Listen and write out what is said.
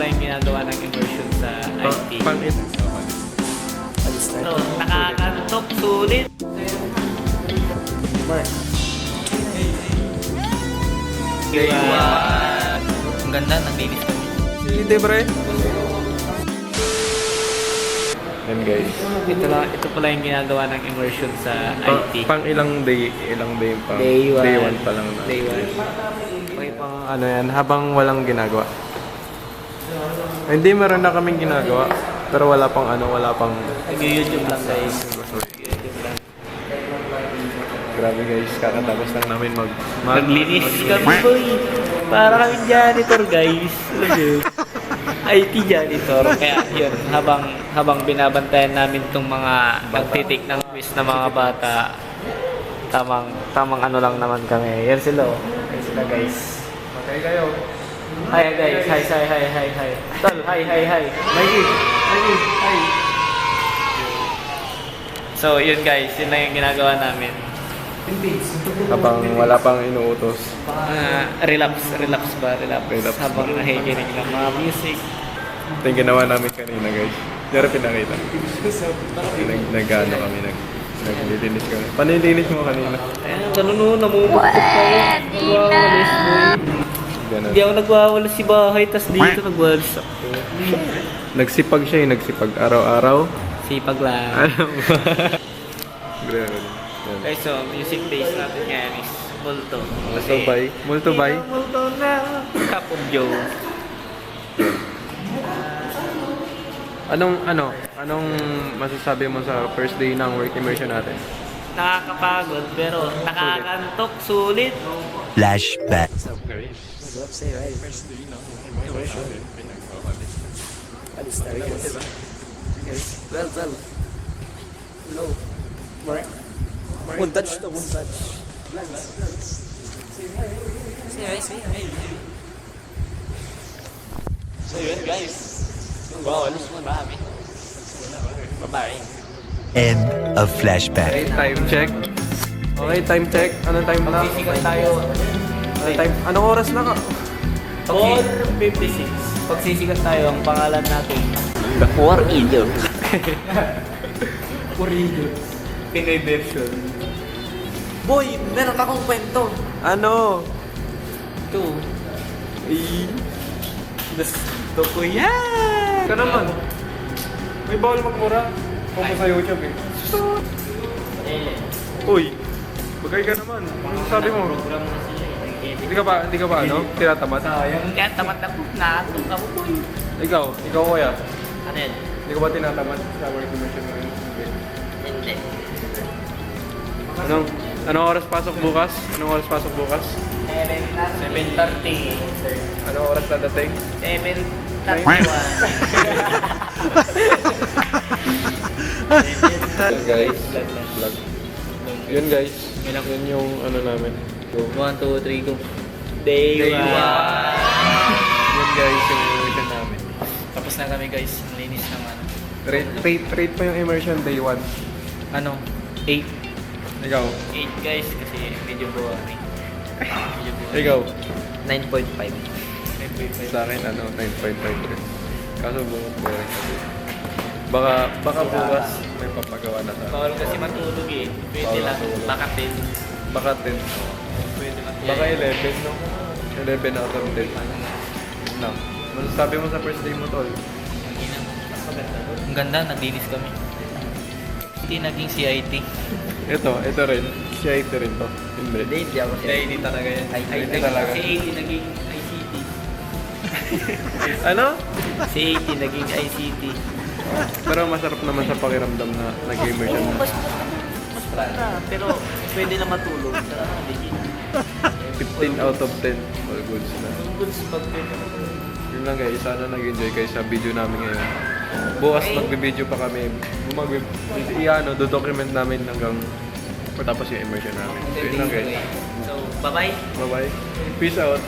pala yung ginagawa ng immersion sa IT. Pangit. So, nakakantok, sulit. Diba? Ang ganda, naglinis kami. Hindi, pre. Yan, guys. Ito pala yung ginagawa ng immersion sa IT. Pang ilang day yung pang Day 1. day 1 pa lang na. Day 1. Okay, pang ano yan, habang walang ginagawa. Hindi, meron na kaming ginagawa. Pero wala pang Nag-YouTube lang guys. Grabe guys, kakatapos lang namin Maglinis kami boy. Para kami janitor guys. IT janitor. Kaya yun, habang binabantayan namin itong mga nagtitik ng quiz na mga bata, tamang ano lang naman kami. Yan sila oh. Yan sila guys. Okay kayo. Hi guys, hi. Tol, hi. Mikey, hi. So yun guys, yun lang yung ginagawa namin. Habang wala pang inuutos. Relapse. Habang nakikinig ng mga music. Ito yung ginawa namin kanina guys. Diyan pinakita. Nag-ano kami, naglilinis kami. Panilinis mo kanina. Ayun, ganun o, namumukot ako. Nagwawalis boy. Ganun. Hindi ako nagwawalis si bahay, tas dito nagwawalis ako. Nagsipag siya nagsipag araw-araw. Sipag lang. Alam mo. Grabe. Yan. Okay, so music base natin ngayon is Multo. Multo bay. Multo na. Cup of Joe. Anong masasabi mo sa first day ng work immersion natin? Nakakapagod pero nakakantok, sulit. Flashback. Well. Hello. One touch. So yun guys. Wow, alis mo marami. Bye-bye. End of flashback. Okay, time check. Okay, time check. Anong time na? Sisikat tayo. Anong oras na ka? 4:56. Pagsisikat tayo, ang pangalan natin. Or either. Purido. Pinoy version. Boy, meron akong kwento. Ano? Ito. Gusto ko yan. Ka naman. May bawal magmura. Kung sa YouTube eh. Uy, bagay ka naman. Ano sabi mo? Program na sila. Hindi ka ba ano? Tinatamad? Sayang. Kaya tamad ako. Nakatong ako, boy. Ikaw kuya. Ano yan? Hindi ka ba tinatamad sa work immersion mo? Hindi. Anong oras pasok bukas? 7:30. Anong oras dadating? 7:31. Guys, vlog. Yun guys, yun yung ano namin. 1, 2, 3, go. Day 1. Yun guys, yung immersion namin. Tapos na kami guys. Ang linis naman. Rate mo yung immersion day 1. Ano? 8. Ikaw. 8 guys kasi medyo boring. Ikaw. 9.5. Sa akin, 9.5 rin. Kaso boring kasi. Baka bukas may papagawa na sa Bawal kasi matulog eh. Pwede Bawal lang matulog. makatin. Baka 10. Pwede lang. Baka 11, no? 11 out of 10. No. Masasabi mo sa first day mo, tol? Mas maganda doon. Ang ganda, naglinis kami. Hindi naging CIT. Ito rin. CIT rin to. Hindi. Hindi ako CIT talaga yan. IT talaga. Si 80 naging ICT. Ano? Si 80 naging ICT. Pero masarap naman sa pakiramdam na nag-immersion na. Mas maganda. Pero pwede na matulog. Legit. 15 out of 10. All goods na. Goods pag pwede na. Yun lang guys, sana nag-enjoy kayo sa video namin ngayon. Bukas magbe-video pa kami. Do-document namin hanggang matapos yung immersion namin. So yun lang guys. So, bye-bye. Bye-bye. Peace out.